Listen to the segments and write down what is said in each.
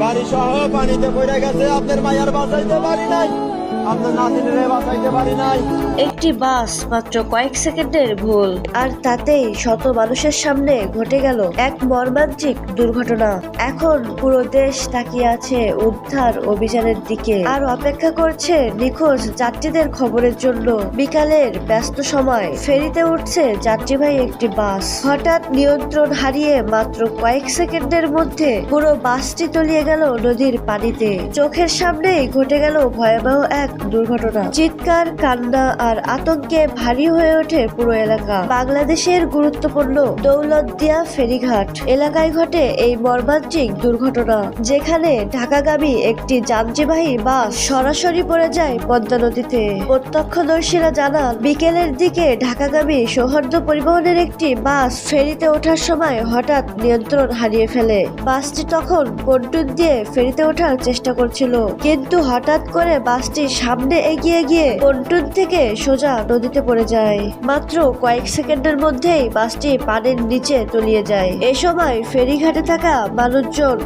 গাড়ি সহ পানিতে পড়ে গেছে। আপনার মায়ের বাঁচাইতে পারি নাই, আপনার নাতিনের বাঁচাইতে পারি নাই। একটি বাস মাত্র কয়েক সেকেন্ডের ভুল, আর তাতেই শত মানুষের সামনে ঘটে গেল এক মর্মান্তিক দুর্ঘটনা। এখন পুরো দেশ তাকিয়ে আছে উদ্ধার অভিযানের দিকে আর অপেক্ষা করছে নিখোঁজ যাত্রীদের খবরের জন্য। বিকালের ব্যস্ত সময় ফেরিতে উঠছে যাত্রীবাহী একটি বাস। হঠাৎ নিয়ন্ত্রণ হারিয়ে মাত্র কয়েক সেকেন্ডের মধ্যে পুরো বাসটি তলিয়ে গেল নদীর পানিতে। চোখের সামনেই ঘটে গেল ভয়াবহ এক দুর্ঘটনা। চিৎকার, কান্না আর আতঙ্কে ভারী হয়ে ওঠে পুরো এলাকা। বাংলাদেশের গুরুত্বপূর্ণ দৌলতদিয়া ফেরিঘাট এলাকায় ঘটে এই মর্মান্তিক দুর্ঘটনা, যেখানে ঢাকাগামী একটি যাত্রীবাহী বাস সরাসরি পড়ে যায় পদ্মা নদীতে। প্রত্যক্ষদর্শীরা জানান, বিকেলের দিকে ঢাকাগামী সৌহার্দ্য পরিবহনের একটি বাস ফেরিতে ওঠার সময় হঠাৎ নিয়ন্ত্রণ হারিয়ে ফেলে। বাসটি তখন পন্টুন দিয়ে ফেরিতে ওঠার চেষ্টা করছিল, কিন্তু হঠাৎ করে বাসটি সামনে এগিয়ে গিয়ে পন্টুন থেকে সোজা নদীতে পড়ে যায়। মাত্র কয়েক সেকেন্ডের মধ্যেই বাসটি পানির নিচে তলিয়ে যায়। এ সময় ফেরিঘাটে থাকা মানুষজন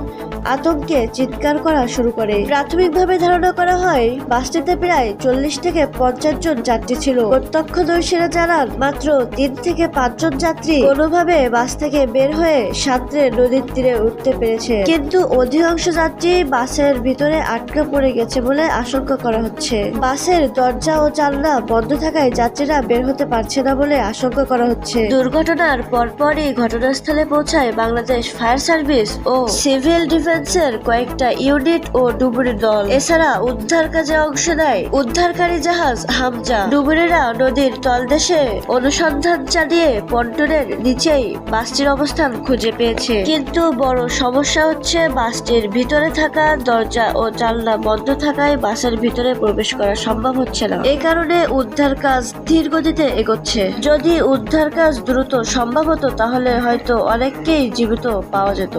আতঙ্কে চিৎকার করা শুরু করে। প্রাথমিকভাবে ধারণা করা হয় বাসটিতে প্রায় 40 থেকে 50 জন যাত্রী ছিল। প্রত্যক্ষদর্শীরা জানান, মাত্র 3 থেকে 5 জন যাত্রী কোনোভাবে বাস থেকে বের হয়ে সাঁতরে নদীর তীরে উঠতে পেরেছে, কিন্তু অধিকাংশ যাত্রী বাসের ভিতরে আটকা পড়ে গেছে বলে আশঙ্কা করা হচ্ছে। বাসের দরজা ও জানলা বন্ধ থাকায় যাত্রীরা বের হতে পারছে না বলে আশঙ্কা করা হচ্ছে। দুর্ঘটনার পরপরই ঘটনাস্থলে পৌঁছায় বাংলাদেশ ফায়ার সার্ভিস ও সিভিল ডিফেন্সের কয়েকটা ইউনিট ও ডুবুরি দল। এছাড়া উদ্ধার কাজে অংশ নেয় উদ্ধারকারী জাহাজ হামজা। ডুবুরিরা নদীর তলদেশে অনুসন্ধান চালিয়ে পন্টনের নিচেই বাসটির অবস্থান খুঁজে পেয়েছে, কিন্তু বড় সমস্যা হচ্ছে বাসটির ভিতরে থাকা দরজা ও জানলা বন্ধ থাকায় বাসের ভিতরে প্রবেশ করা সম্ভব হচ্ছে না। এই কারণে উদ্ধার কাজ ধীর গতিতে এগোচ্ছে। যদি উদ্ধার কাজ দ্রুত সম্ভব হতো তাহলে হয়তো অনেককেই জীবিত পাওয়া যেত।